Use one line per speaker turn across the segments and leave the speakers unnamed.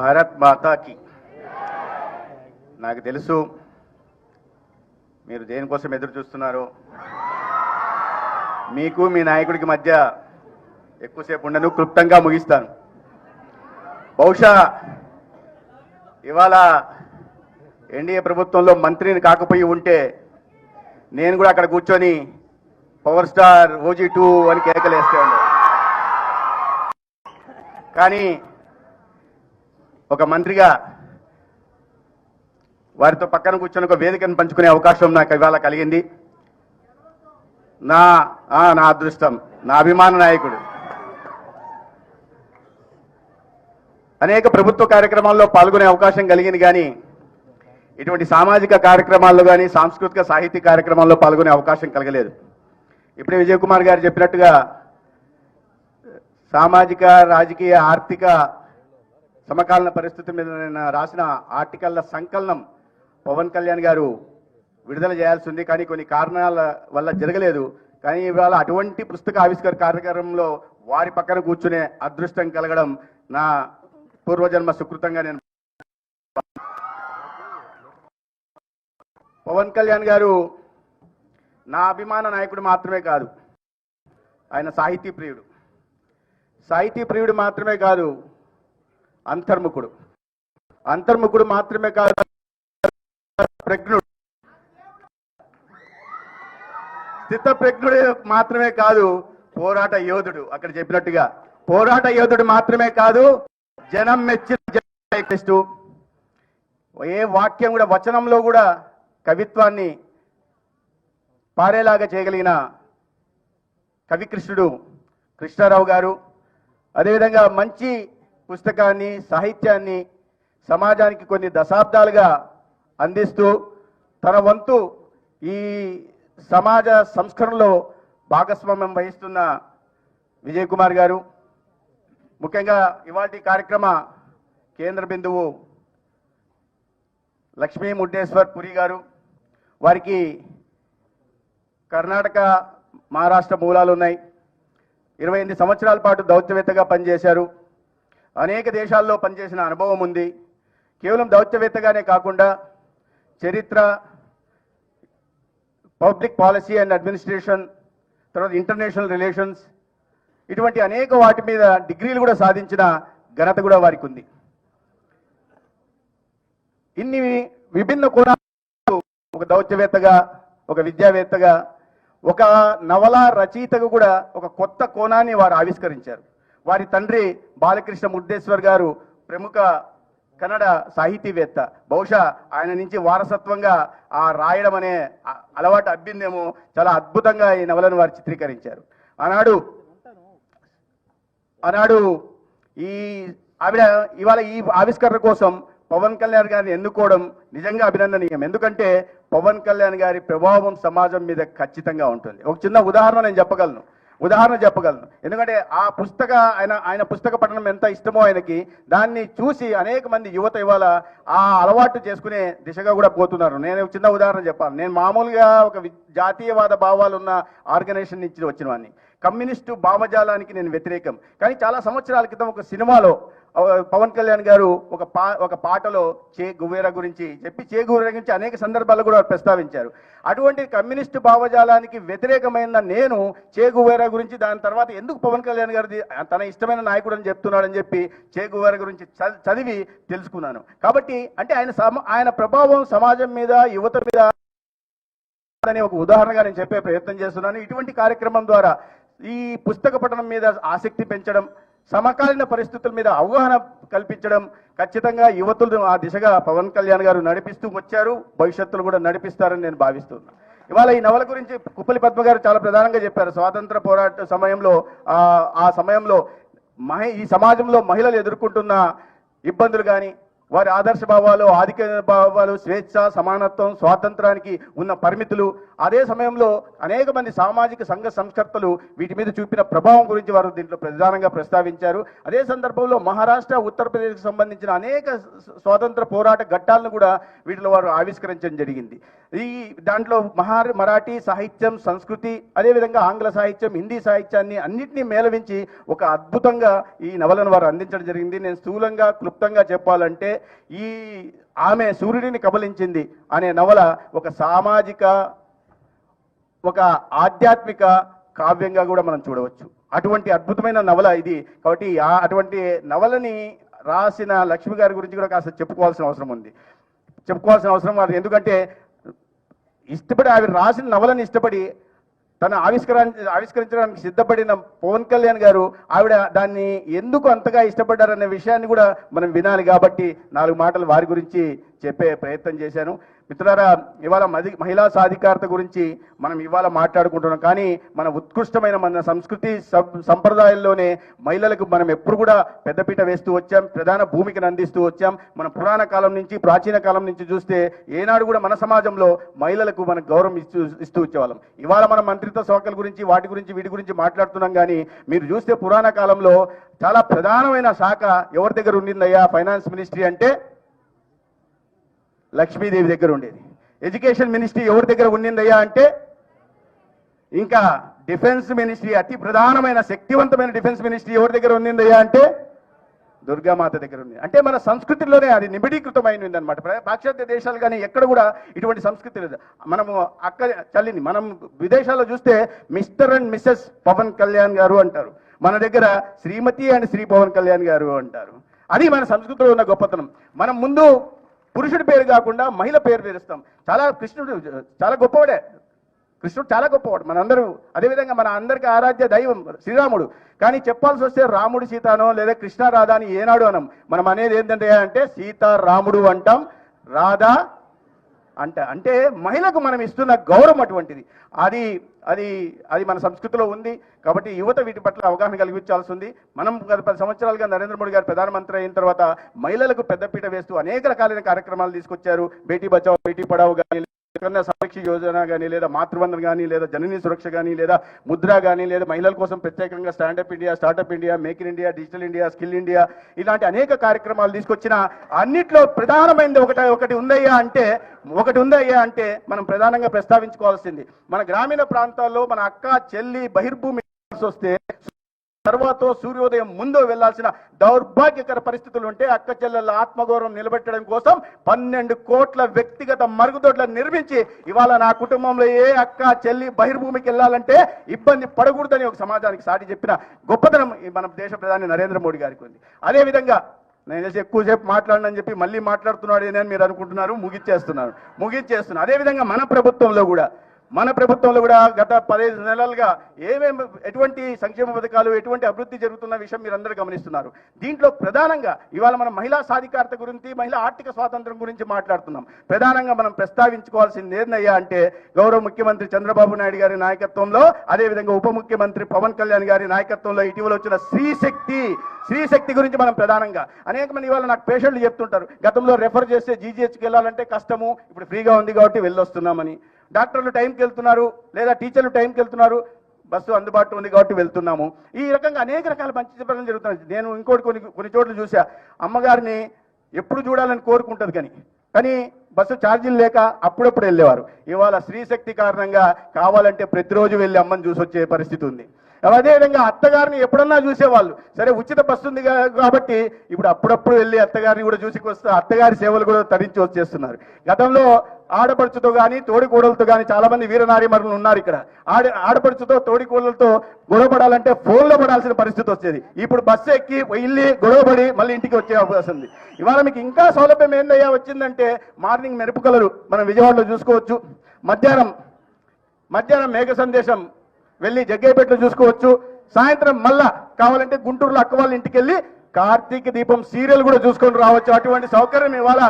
భారత్ మాతాకి. నాకు తెలుసు మీరు దేనికోసం ఎదురు చూస్తున్నారో. మీకు మీ నాయకుడికి మధ్య ఎక్కువసేపు ఉండను, క్లుప్తంగా ముగిస్తాను. బహుశా ఇవాళ ఎన్డీఏ ప్రభుత్వంలో మంత్రిని కాకపోయి ఉంటే నేను కూడా అక్కడ కూర్చొని పవర్ స్టార్ OG2 అని కేకలేస్తే ఉండే. కానీ ఒక మంత్రిగా వారితో పక్కన కూర్చొని ఒక వేదికను పంచుకునే అవకాశం నాకు ఇవాళ కలిగింది. నా అదృష్టం, నా అభిమాన నాయకుడు. అనేక ప్రభుత్వ కార్యక్రమాల్లో పాల్గొనే అవకాశం కలిగింది, కానీ ఇటువంటి సామాజిక కార్యక్రమాల్లో కానీ సాంస్కృతిక సాహిత్య కార్యక్రమాల్లో పాల్గొనే అవకాశం కలగలేదు. ఇప్పుడే విజయ్ కుమార్ గారు చెప్పినట్టుగా సామాజిక, రాజకీయ, ఆర్థిక సమకాలీన పరిస్థితుల మీద నేను రాసిన ఆర్టికల్ల సంకలనం పవన్ కళ్యాణ్ గారు విడుదల చేయాల్సి ఉంది, కానీ కొన్ని కారణాల వల్ల జరగలేదు. కానీ ఇవాళ అటువంటి పుస్తక ఆవిష్కరణ కార్యక్రమంలో వారి పక్కన కూర్చునే అదృష్టం కలగడం నా పూర్వజన్మ సుకృతంగా నేను. పవన్ కళ్యాణ్ గారు నా అభిమాన నాయకుడు మాత్రమే కాదు, ఆయన సాహితీ ప్రియుడు. సాహితీ ప్రియుడు మాత్రమే కాదు, అంతర్ముఖుడు మాత్రమే కాదు, ప్రజ్ఞుడు, స్థితప్రజ్ఞుడు మాత్రమే కాదు, పోరాట యోధుడు. అక్కడ చెప్పినట్టుగా పోరాట యోధుడు మాత్రమే కాదు, జనం మెచ్చిన. ఏ వాక్యం కూడా, వచనంలో కూడా కవిత్వాన్ని పారేలాగా చేయగలిగిన కవికృష్ణుడు కృష్ణారావు గారు. అదేవిధంగా మంచి పుస్తకాన్ని, సాహిత్యాన్ని సమాజానికి కొన్ని దశాబ్దాలుగా అందిస్తూ తన వంతు ఈ సమాజ సంస్కరణలో భాగస్వామ్యం వహిస్తున్న విజయ్ కుమార్ గారు. ముఖ్యంగా ఇవాల్టి కార్యక్రమ కేంద్ర బిందువు లక్ష్మీ ముడ్డేశ్వర్ పురి గారు. వారికి కర్ణాటక, మహారాష్ట్ర మూలాలు ఉన్నాయి. 28 సంవత్సరాల పాటు దౌత్యవేత్తగా పనిచేశారు. అనేక దేశాల్లో పనిచేసిన అనుభవం ఉంది. కేవలం దౌత్యవేత్తగానే కాకుండా చరిత్ర, పబ్లిక్ పాలసీ అండ్ అడ్మినిస్ట్రేషన్, తర్వాత ఇంటర్నేషనల్ రిలేషన్స్, ఇటువంటి అనేక వాటి మీద డిగ్రీలు కూడా సాధించిన ఘనత కూడా వారికి ఉంది. ఇన్ని విభిన్న కోణాలు, ఒక దౌత్యవేత్తగా, ఒక విద్యావేత్తగా, ఒక నవల రచయితగా కూడా ఒక కొత్త కోణాన్ని వారు ఆవిష్కరించారు. వారి తండ్రి బాలకృష్ణ ముడ్డేశ్వర్ గారు ప్రముఖ కన్నడ సాహితీవేత్త. బహుశా ఆయన నుంచి వారసత్వంగా ఆ రాయడం అనే అలవాటు అబ్బిందేమో. చాలా అద్భుతంగా ఈ నవలను వారు చిత్రీకరించారు. ఆనాడు ఈ ఆవిడ ఇవాళ ఈ ఆవిష్కరణ కోసం పవన్ కళ్యాణ్ గారిని ఎన్నుకోవడం నిజంగా అభినందనీయం. ఎందుకంటే పవన్ కళ్యాణ్ గారి ప్రభావం సమాజం మీద ఖచ్చితంగా ఉంటుంది. ఒక చిన్న ఉదాహరణ నేను చెప్పగలను. ఎందుకంటే ఆ ఆయన పుస్తక పఠనం ఎంత ఇష్టమో ఆయనకి, దాన్ని చూసి అనేక మంది యువత ఇవాళ ఆ అలవాటు చేసుకునే దిశగా కూడా పోతున్నారు. నేను చిన్న ఉదాహరణ చెప్పాను. నేను మామూలుగా ఒక జాతీయవాద భావాలు ఉన్న ఆర్గనైజేషన్ నుంచి వచ్చిన వాడిని. కమ్యూనిస్టు భావజాలానికి నేను వ్యతిరేకం. కానీ చాలా సంవత్సరాల క్రితం ఒక సినిమాలో పవన్ కళ్యాణ్ గారు ఒక పాటలో చే గువేరా గురించి చెప్పి, చే గువేరా గురించి అనేక సందర్భాల్లో కూడా ప్రస్తావించారు. అటువంటి కమ్యూనిస్టు భావజాలానికి వ్యతిరేకమైన నేను చే గువేరా గురించి, దాని తర్వాత ఎందుకు పవన్ కళ్యాణ్ గారిది తన ఇష్టమైన నాయకుడు అని చెప్తున్నాడని చెప్పి చే గువేరా గురించి చదివి తెలుసుకున్నాను. కాబట్టి అంటే ఆయన ప్రభావం సమాజం మీద, యువత మీద అనే ఒక ఉదాహరణగా నేను చెప్పే ప్రయత్నం చేస్తున్నాను. ఇటువంటి కార్యక్రమం ద్వారా ఈ పుస్తక పఠనం మీద ఆసక్తి పెంచడం, సమకాలీన పరిస్థితుల మీద అవగాహన కల్పించడం, ఖచ్చితంగా యువతులు ఆ దిశగా పవన్ కళ్యాణ్ గారు నడిపిస్తూ వచ్చారు, భవిష్యత్తులో కూడా నడిపిస్తారని నేను భావిస్తున్నాను. ఇవాళ ఈ నవల గురించి కుప్పలి పద్మ గారు చాలా ప్రధానంగా చెప్పారు. స్వాతంత్ర పోరాట సమయంలో ఈ సమాజంలో మహిళలు ఎదుర్కొంటున్న ఇబ్బందులు కానీ, వారి ఆదర్శ భావాలు, ఆధిక భావాలు, స్వేచ్ఛ, సమానత్వం, స్వాతంత్రానికి ఉన్న పరిమితులు, అదే సమయంలో అనేక మంది సామాజిక సంఘ సంస్కర్తలు వీటి మీద చూపిన ప్రభావం గురించి వారు దీంట్లో ప్రధానంగా ప్రస్తావించారు. అదే సందర్భంలో మహారాష్ట్ర, ఉత్తరప్రదేశ్కి సంబంధించిన అనేక స్వాతంత్ర పోరాట ఘట్టాలను కూడా వీటిలో వారు ఆవిష్కరించడం జరిగింది. ఈ దాంట్లో మరాఠీ సాహిత్యం, సంస్కృతి, అదేవిధంగా ఆంగ్ల సాహిత్యం, హిందీ సాహిత్యాన్ని అన్నింటినీ మేళవించి ఒక అద్భుతంగా ఈ నవలను వారు అందించడం జరిగింది. నేను స్థూలంగా, క్లుప్తంగా చెప్పాలంటే ఈ ఆమె సూర్యుడిని కబలించింది అనే నవల ఒక సామాజిక, ఒక ఆధ్యాత్మిక కావ్యంగా కూడా మనం చూడవచ్చు. అటువంటి అద్భుతమైన నవల ఇది. కాబట్టి అటువంటి నవలని రాసిన లక్ష్మి గారి గురించి కూడా కాస్త చెప్పుకోవాల్సిన అవసరం ఉంది. ఎందుకంటే ఇష్టపడి ఆవిడ రాసిన నవలని ఇష్టపడి తన ఆవిష్కరించడానికి సిద్ధపడిన పవన్ కళ్యాణ్ గారు ఆవిడ దాన్ని ఎందుకు అంతగా ఇష్టపడ్డారనే విషయాన్ని కూడా మనం వినాలి. కాబట్టి 4 మాటలు వారి గురించి చెప్పే ప్రయత్నం చేశాను. మిత్రులారా, ఇవాళ మహిళా సాధికారత గురించి మనం ఇవాళ మాట్లాడుకుంటున్నాం. కానీ మన ఉత్కృష్టమైన మన సంస్కృతి సంప్రదాయాల్లోనే మహిళలకు మనం ఎప్పుడు కూడా పెద్దపీట వేస్తూ వచ్చాం, ప్రధాన భూమికను అందిస్తూ వచ్చాం. మన పురాణ కాలం నుంచి, ప్రాచీన కాలం నుంచి చూస్తే ఏనాడు కూడా మన సమాజంలో మహిళలకు మనం గౌరవం ఇస్తూ వచ్చేవాళ్ళం. ఇవాళ మనం మంత్రిత్వ శాఖల గురించి, వీటి గురించి మాట్లాడుతున్నాం. కానీ మీరు చూస్తే పురాణ కాలంలో చాలా ప్రధానమైన శాఖ ఎవరి దగ్గర ఉండిందయ్యా ఫైనాన్స్ మినిస్ట్రీ అంటే లక్ష్మీదేవి దగ్గర ఉండేది. ఎడ్యుకేషన్ మినిస్ట్రీ ఎవరి దగ్గర ఉండిందయ్యా అంటే, ఇంకా డిఫెన్స్ మినిస్ట్రీ, అతి ప్రధానమైన శక్తివంతమైన డిఫెన్స్ మినిస్ట్రీ ఎవరి దగ్గర ఉండిందయ్యా అంటే దుర్గామాత దగ్గర ఉంది. అంటే మన సంస్కృతిలోనే అది నిబిడీకృతమైంది అనమాట. పాశ్చాత్య దేశాలు కానీ ఎక్కడ కూడా ఇటువంటి సంస్కృతి లేదు. మనము చల్లిని మనం విదేశాల్లో చూస్తే Mr and Mrs Pavan Kalyan గారు అంటారు, మన దగ్గర శ్రీమతి అండ్ శ్రీ పవన్ కళ్యాణ్ గారు అంటారు. అది మన సంస్కృతిలో ఉన్న గొప్పతనం. మనం ముందు పురుషుడి పేరు కాకుండా మహిళ పేరు పేరుస్తాం. కృష్ణుడు చాలా గొప్పవాడు మనందరూ. అదేవిధంగా మన అందరికీ ఆరాధ్య దైవం శ్రీరాముడు. కానీ చెప్పాల్సి వస్తే రాముడు సీతానో లేదా కృష్ణ రాధా అని ఏనాడు అనం. మనం అనేది ఏంటంటే సీతారాముడు అంటాం, రాధా అంటే మహిళకు మనం ఇస్తున్న గౌరవం అటువంటిది. అది మన సంస్కృతిలో ఉంది. కాబట్టి యువత వీటి పట్ల అవగాహన కలిగించాల్సి ఉంది. మనం గత 10 సంవత్సరాలుగా నరేంద్ర మోడీ గారు ప్రధానమంత్రి అయిన తర్వాత మహిళలకు పెద్దపీట వేస్తూ అనేక రకాలైన కార్యక్రమాలు తీసుకొచ్చారు. బేటీ బచావో బేటీ పడావో కానీ, కన్యా సమృద్ధి యోజన కానీ, లేదా మాతృవందన కానీ, లేదా జననీ సురక్ష కానీ, లేదా ముద్ర కానీ, లేదా మహిళల కోసం ప్రత్యేకంగా stand up India, startup India, make in India, digital India, skill India, ఇలాంటి అనేక కార్యక్రమాలు తీసుకొచ్చిన అన్నిట్లో ప్రధానమైనది ఒకటి ఉందయ్యా అంటే మనం ప్రధానంగా ప్రస్తావించుకోవాల్సింది, మన గ్రామీణ ప్రాంతాల్లో మన అక్క చెల్లి బహిర్భూమి వస్తే తర్వాత సూర్యోదయం ముందు వెళ్లాల్సిన దౌర్భాగ్యకర పరిస్థితులు ఉంటే అక్క చెల్లెల ఆత్మగౌరవం నిలబెట్టడం కోసం 12 కోట్ల వ్యక్తిగత మరుగుదొడ్లను నిర్మించి ఇవాళ నా కుటుంబంలో ఏ అక్క చెల్లి బహిర్భూమికి వెళ్ళాలంటే ఇబ్బంది పడకూడదని ఒక సమాజానికి సాటి చెప్పిన గొప్పతనం మన దేశ ప్రధాని నరేంద్ర మోడీ గారికి ఉంది. అదేవిధంగా నేను ఎక్కువసేపు మాట్లాడనని చెప్పి మళ్ళీ మాట్లాడుతున్నాడు అని మీరు అనుకుంటున్నారు. ముగించేస్తున్నాను. అదేవిధంగా మన ప్రభుత్వంలో కూడా గత 15 నెలలుగా ఎటువంటి సంక్షేమ పథకాలు, ఎటువంటి అభివృద్ధి జరుగుతున్న విషయం మీరందరూ గమనిస్తున్నారు. దీంట్లో ప్రధానంగా ఇవాళ మనం మహిళా సాధికారత గురించి, మహిళా ఆర్థిక స్వాతంత్రం గురించి మాట్లాడుతున్నాం. ప్రధానంగా మనం ప్రస్తావించుకోవాల్సింది ఏందయ్యా అంటే గౌరవ ముఖ్యమంత్రి చంద్రబాబు నాయుడు గారి నాయకత్వంలో, అదేవిధంగా ఉప ముఖ్యమంత్రి పవన్ కళ్యాణ్ గారి నాయకత్వంలో ఇటీవల వచ్చిన స్త్రీ శక్తి గురించి మనం ప్రధానంగా అనేక మంది ఇవాళ నాకు పేషెంట్లు చెప్తుంటారు, గతంలో రెఫర్ చేస్తే జీజీహెచ్కి వెళ్ళాలంటే కష్టము, ఇప్పుడు ఫ్రీగా ఉంది కాబట్టి వెళ్ళొస్తున్నామని. డాక్టర్లు టైంకి వెళ్తున్నారు, లేదా టీచర్లు టైంకి వెళ్తున్నారు, బస్సు అందుబాటులో ఉంది కాబట్టి వెళ్తున్నాము. ఈ రకంగా అనేక రకాల మంచి పనులు జరుగుతున్నాయి. నేను ఇంకోటి కొన్ని చోట్ల చూసా, అమ్మగారిని ఎప్పుడు చూడాలని కోరుకుంటుంది కానీ బస్సు ఛార్జీలు లేక అప్పుడప్పుడు వెళ్ళేవారు. ఇవాళ స్త్రీశక్తి కారణంగా కావాలంటే ప్రతిరోజు వెళ్ళి అమ్మని చూసి వచ్చే పరిస్థితి ఉంది. అదేవిధంగా అత్తగారిని ఎప్పుడన్నా చూసేవాళ్ళు, సరే ఉచిత బస్సు ఉంది కాబట్టి ఇప్పుడు అప్పుడప్పుడు వెళ్ళి అత్తగారిని కూడా చూసి వస్తే అత్తగారి సేవలు కూడా తరించి వచ్చేస్తున్నారు. గతంలో ఆడపడుచుతో కానీ తోడికోడలతో కానీ చాలా మంది వీరనారీమణులు ఉన్నారు ఇక్కడ. ఆడపడుచుతో తోడికోడలతో గొడవపడాలంటే ఫోన్లో పడాల్సిన పరిస్థితి వచ్చేది. ఇప్పుడు బస్సు ఎక్కి వెళ్ళి గొడవపడి మళ్ళీ ఇంటికి వచ్చే అవకాశం ఉంది. ఇవాళ మీకు ఇంకా సౌలభ్యం ఏందయ్యా వచ్చిందంటే మార్నింగ్ మెరుపు కలరు మనం విజయవాడలో చూసుకోవచ్చు, మధ్యాహ్నం మేఘ సందేశం వెళ్ళి జగ్గయ్యపేటలో చూసుకోవచ్చు, సాయంత్రం మళ్ళా కావాలంటే గుంటూరులో అక్క వాళ్ళ ఇంటికి వెళ్ళి కార్తీక దీపం సీరియల్ కూడా చూసుకొని రావచ్చు. అటువంటి సౌకర్యం ఇవాళ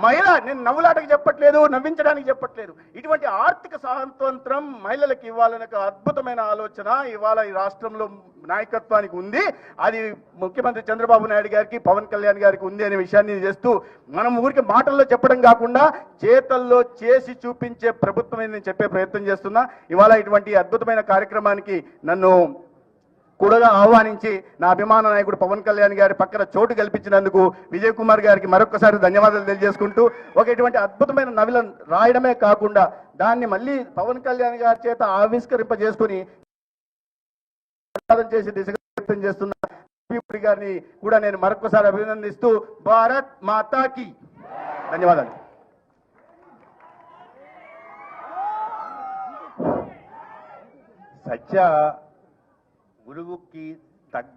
మహిళ, నేను నవ్వులాటకి చెప్పట్లేదు, నవ్వించడానికి చెప్పట్లేదు. ఇటువంటి ఆర్థిక స్వాతంత్రం మహిళలకు ఇవ్వాలనే ఒక అద్భుతమైన ఆలోచన ఇవాళ ఈ రాష్ట్రంలో నాయకత్వానికి ఉంది. అది ముఖ్యమంత్రి చంద్రబాబు నాయుడు గారికి, పవన్ కళ్యాణ్ గారికి ఉంది అనే విషయాన్ని చేస్తూ మనం ఊరికి మాటల్లో చెప్పడం కాకుండా చేతల్లో చేసి చూపించే ప్రభుత్వం నేను చెప్పే ప్రయత్నం చేస్తున్నా. ఇవాళ ఇటువంటి అద్భుతమైన కార్యక్రమానికి నన్ను కూడా ఆహ్వానించి నా అభిమాన నాయకుడు పవన్ కళ్యాణ్ గారి పక్కన చోటు కల్పించినందుకు విజయ్ కుమార్ గారికి మరొకసారి ధన్యవాదాలు తెలియజేసుకుంటూ, ఒక ఇటువంటి అద్భుతమైన నవలను రాయడమే కాకుండా దాన్ని మళ్ళీ పవన్ కళ్యాణ్ గారి చేత ఆవిష్కరింపజేసుకుని చేసి దిశగా ప్రయత్నం చేస్తున్న గారిని కూడా నేను మరొకసారి అభినందిస్తూ భారత్ మాతాకి ధన్యవాదాలు.
సత్య గురువుకి తగ్గ